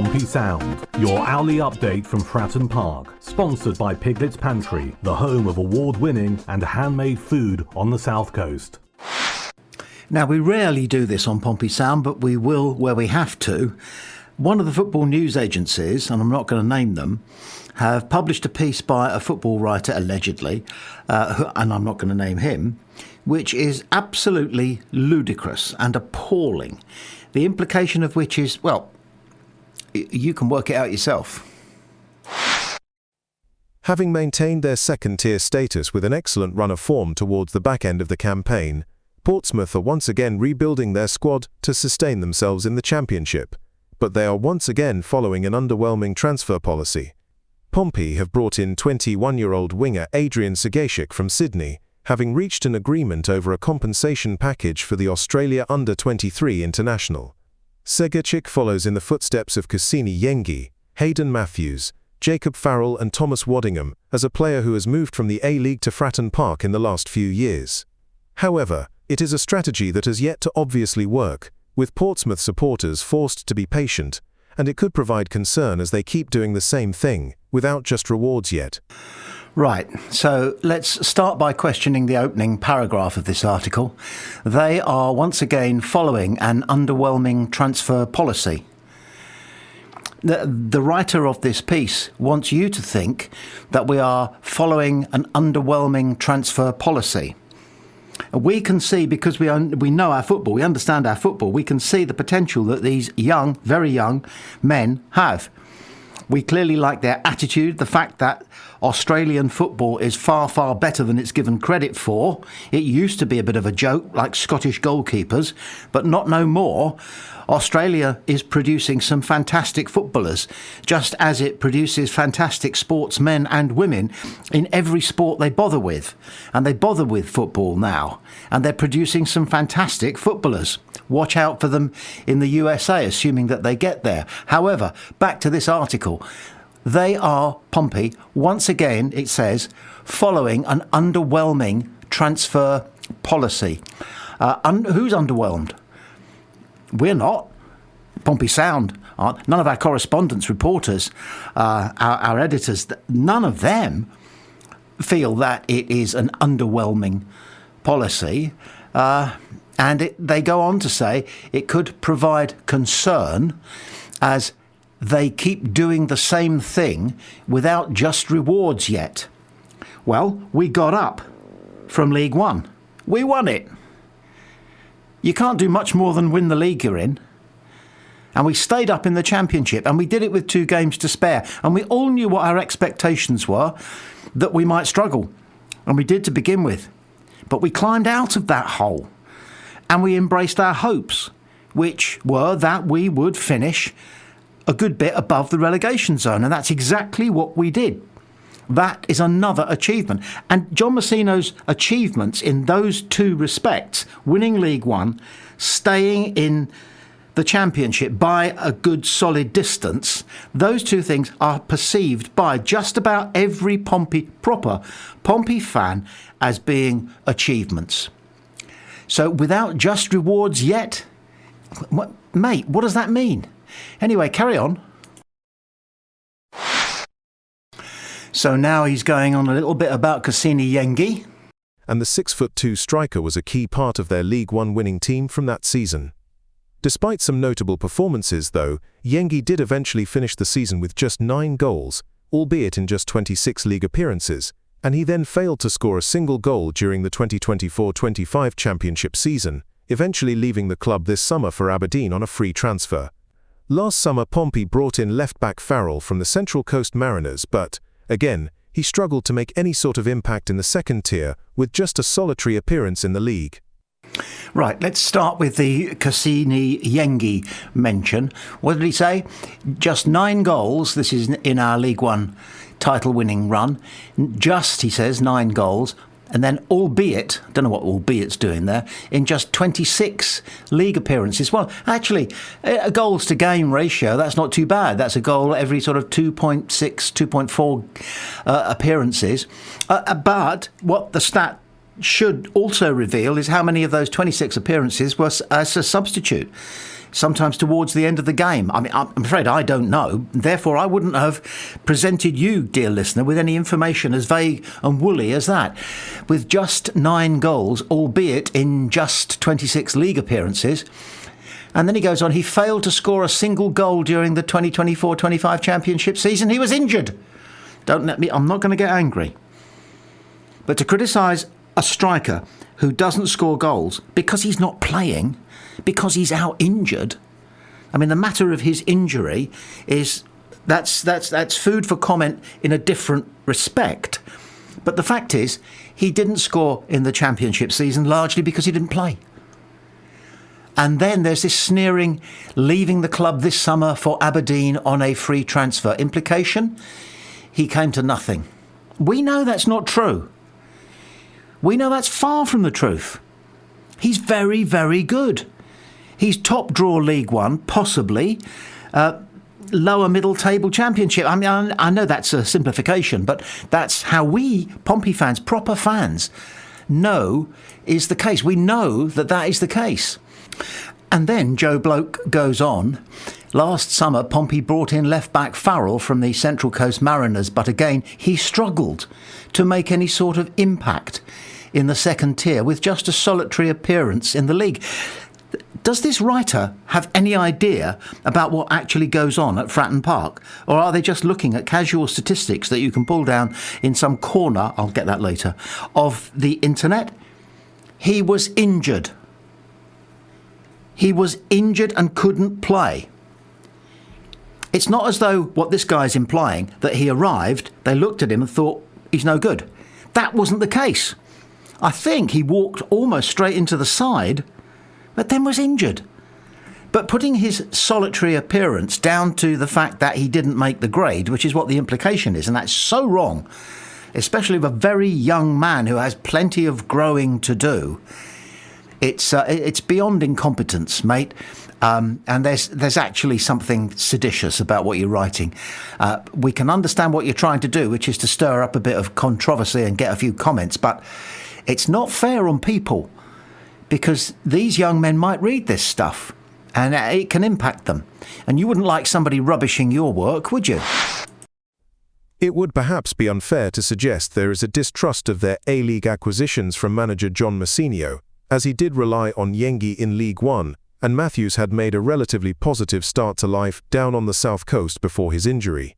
Pompey Sound, your hourly update from Fratton Park, sponsored by Piglet's Pantry, the home of award-winning and handmade food on the South Coast. Now, we rarely do this on Pompey Sound, but we will where we have to. One of the football news agencies, and I'm not going to name them, have published a piece by a football writer, allegedly, and I'm not going to name him, which is absolutely ludicrous and appalling. The implication of which is, well, you can work it out yourself. Having maintained their second-tier status with an excellent run of form towards the back end of the campaign, Portsmouth are once again rebuilding their squad to sustain themselves in the Championship, but they are once again following an underwhelming transfer policy. Pompey have brought in 21-year-old winger Adrian Segashik from Sydney, having reached an agreement over a compensation package for the Australia under-23 international. Segashik follows in the footsteps of Kusini Yengi, Hayden Matthews, Jacob Farrell and Thomas Waddingham as a player who has moved from the A-League to Fratton Park in the last few years. However, it is a strategy that has yet to obviously work, with Portsmouth supporters forced to be patient, and it could provide concern as they keep doing the same thing, without just rewards yet. Right, so let's start by questioning the opening paragraph of this article. They are once again following an underwhelming transfer policy. The writer of this piece wants you to think that we are following an underwhelming transfer policy. We can see, because we know our football, we understand our football, we can see the potential that these young, very young men have. We clearly like their attitude, the fact that Australian football is far, far better than it's given credit for. It used to be a bit of a joke, like Scottish goalkeepers, but not no more. Australia is producing some fantastic footballers, just as it produces fantastic sportsmen and women in every sport they bother with. And they bother with football now. And they're producing some fantastic footballers. Watch out for them in the USA, assuming that they get there. However, back to this article. They are, Pompey, once again, it says, following an underwhelming transfer policy. Who's underwhelmed? We're not. Pompey Sound aren't. None of our correspondents, reporters, our editors, none of them feel that it is an underwhelming policy. And they go on to say it could provide concern as they keep doing the same thing without just rewards yet. Well, we got up from League One. We won it. You can't do much more than win the league you're in. And we stayed up in the Championship, and we did it with 2 games to spare. And we all knew what our expectations were, that we might struggle. And we did to begin with. But we climbed out of that hole. And we embraced our hopes, which were that we would finish a good bit above the relegation zone. And that's exactly what we did. That is another achievement. And John Messino's achievements in those 2 respects, winning League One, staying in the Championship by a good solid distance, those 2 things are perceived by just about every proper Pompey fan as being achievements. So without just rewards yet, mate, what does that mean? Anyway, carry on. So now he's going on a little bit about Kusini Yengi. And the 6'2" striker was a key part of their League One winning team from that season. Despite some notable performances, though, Yengi did eventually finish the season with just 9 goals, albeit in just 26 league appearances, and he then failed to score a single goal during the 2024-25 Championship season, eventually leaving the club this summer for Aberdeen on a free transfer. Last summer, Pompey brought in left-back Farrell from the Central Coast Mariners, but, again, he struggled to make any sort of impact in the second tier with just a solitary appearance in the league. Right, let's start with the Kusini Yengi mention. What did he say? Just 9 goals. This is in our League One title-winning run. Just, he says, 9 goals. And then albeit, don't know what albeit's doing there, in just 26 league appearances. Well, actually, a goals to game ratio, that's not too bad. That's a goal every sort of 2.6, 2.4 appearances. But what the stat should also reveal is how many of those 26 appearances were as a substitute. sometimes towards the end of the game. I mean, I'm afraid I don't know. Therefore, I wouldn't have presented you, dear listener, with any information as vague and woolly as that. With just 9 goals, albeit in just 26 league appearances. And then he goes on, he failed to score a single goal during the 2024-25 championship season. He was injured. I'm not going to get angry. But to criticise a striker who doesn't score goals because he's not playing, because he's out injured. I mean, the matter of his injury is that's food for comment in a different respect. But the fact is, he didn't score in the championship season largely because he didn't play. And then there's this sneering, leaving the club this summer for Aberdeen on a free transfer. Implication? He came to nothing. We know that's not true. We know that's far from the truth. He's very, very good. He's top draw League One, possibly lower middle table championship. I mean, I know that's a simplification, but that's how we, Pompey fans, proper fans, know is the case. We know that is the case. And then Joe Bloke goes on. Last summer, Pompey brought in left-back Farrell from the Central Coast Mariners, but again, he struggled to make any sort of impact in the second tier with just a solitary appearance in the league. Does this writer have any idea about what actually goes on at Fratton Park? Or are they just looking at casual statistics that you can pull down in some corner, I'll get that later, of the internet? He was injured. He was injured and couldn't play. It's not as though what this guy's implying, that he arrived, they looked at him and thought, he's no good. That wasn't the case. I think he walked almost straight into the side, but then was injured. But putting his solitary appearance down to the fact that he didn't make the grade, which is what the implication is, and that's so wrong, especially of a very young man who has plenty of growing to do. It's beyond incompetence, mate. And there's actually something seditious about what you're writing. We can understand what you're trying to do, which is to stir up a bit of controversy and get a few comments, but it's not fair on people because these young men might read this stuff and it can impact them. And you wouldn't like somebody rubbishing your work, would you? It would perhaps be unfair to suggest there is a distrust of their A-League acquisitions from manager John Massinio, as he did rely on Yengi in League One, and Matthews had made a relatively positive start to life down on the south coast before his injury.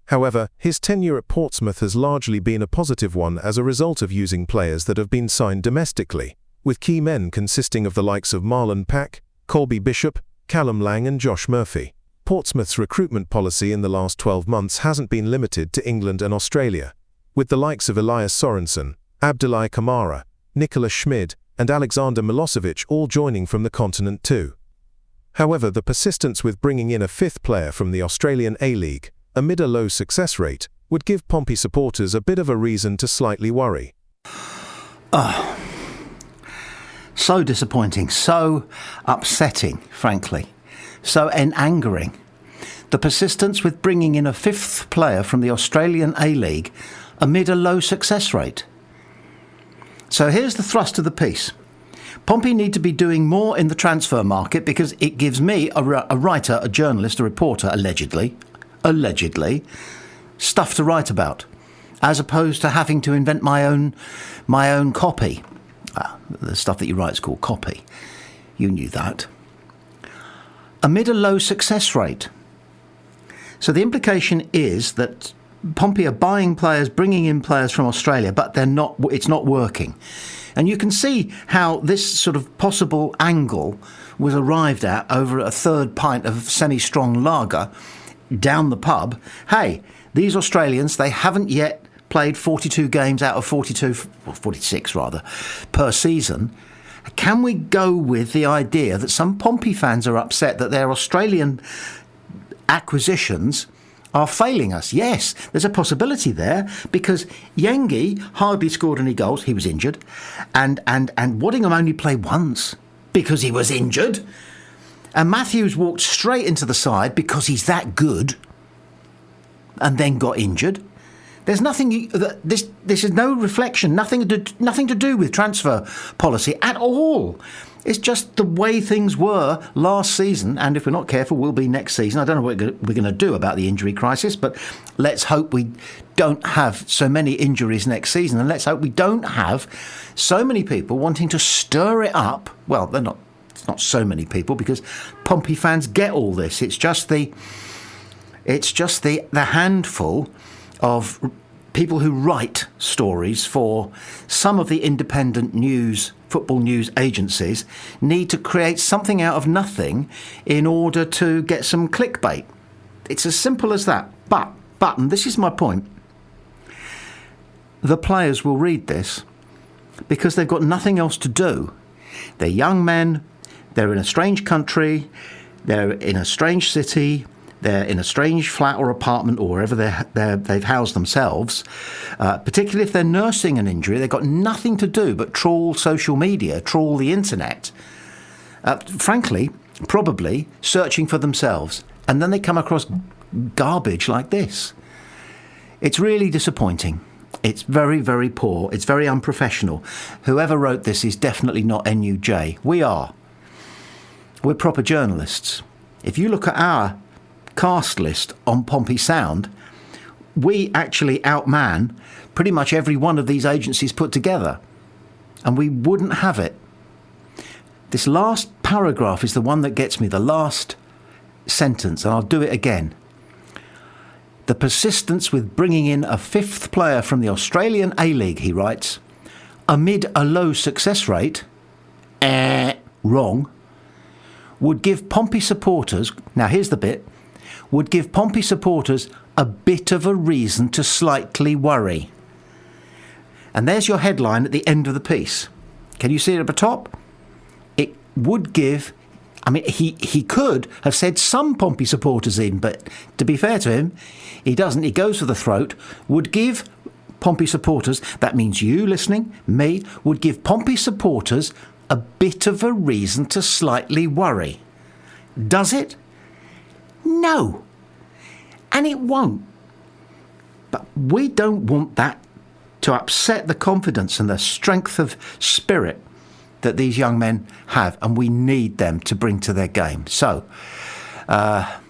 However, his tenure at Portsmouth has largely been a positive one as a result of using players that have been signed domestically, with key men consisting of the likes of Marlon Pack, Colby Bishop, Callum Lang and Josh Murphy. Portsmouth's recruitment policy in the last 12 months hasn't been limited to England and Australia, with the likes of Elias Sorensen, Abdullahi Kamara, Nicola Schmid and Alexander Milosevic all joining from the continent too. However, the persistence with bringing in a 5th player from the Australian A-League, amid a low success rate, would give Pompey supporters a bit of a reason to slightly worry. So disappointing, so upsetting, frankly, so angering. The persistence with bringing in a 5th player from the Australian A-League amid a low success rate. So here's the thrust of the piece. Pompey need to be doing more in the transfer market because it gives me, a writer, a journalist, a reporter, allegedly, stuff to write about, as opposed to having to invent my own copy. The stuff that you write is called copy. You knew that. Amid a low success rate. So the implication is that Pompey are buying players, bringing in players from Australia, but it's not working. And you can see how this sort of possible angle was arrived at over a 3rd pint of semi-strong lager down the pub. Hey, these Australians, they haven't yet played 42 games out of 42, or 46 rather, per season. Can we go with the idea that some Pompey fans are upset that their Australian acquisitions are failing us? Yes, there's a possibility there because Yengi hardly scored any goals. He was injured. And Waddingham only played once because he was injured. And Matthews walked straight into the side because he's that good and then got injured. There's nothing, this is no reflection, nothing to do with transfer policy at all. It's just the way things were last season, and if we're not careful, will be next season. I don't know what we're going to do about the injury crisis, but let's hope we don't have so many injuries next season, and let's hope we don't have so many people wanting to stir it up. Well, it's not so many people, because Pompey fans get all this. It's just the handful of people who write stories for some of the independent football news agencies need to create something out of nothing in order to get some clickbait. It's as simple as that. But, and this is my point, the players will read this because they've got nothing else to do. They're young men, they're in a strange country, they're in a strange city, they're in a strange flat or apartment or wherever they've housed themselves. Particularly if they're nursing an injury, they've got nothing to do but trawl social media, trawl the internet. Frankly, probably searching for themselves. And then they come across garbage like this. It's really disappointing. It's very, very poor. It's very unprofessional. Whoever wrote this is definitely not NUJ. We are. We're proper journalists. If you look at our cast list on Pompey Sound, we actually outman pretty much every one of these agencies put together, and we wouldn't have it. This last paragraph is the one that gets me, the last sentence, and I'll do it again. The persistence with bringing in a fifth player from the Australian A-League, he writes, amid a low success rate, wrong, would give Pompey supporters, now here's the bit, would give Pompey supporters a bit of a reason to slightly worry. And there's your headline at the end of the piece. Can you see it at the top? It would give, I mean, he could have said some Pompey supporters in, but to be fair to him, he doesn't. He goes for the throat. Would give Pompey supporters, that means you listening, me, would give Pompey supporters a bit of a reason to slightly worry. Does it? No. And it won't. But we don't want that to upset the confidence and the strength of spirit that these young men have, and we need them to bring to their game. So, now,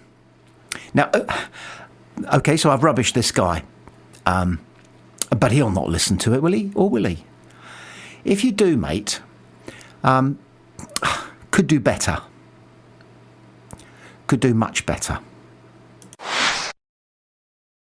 okay, so I've rubbished this guy, but he'll not listen to it, will he? Or will he? If you do, mate, could do better. Could do much better.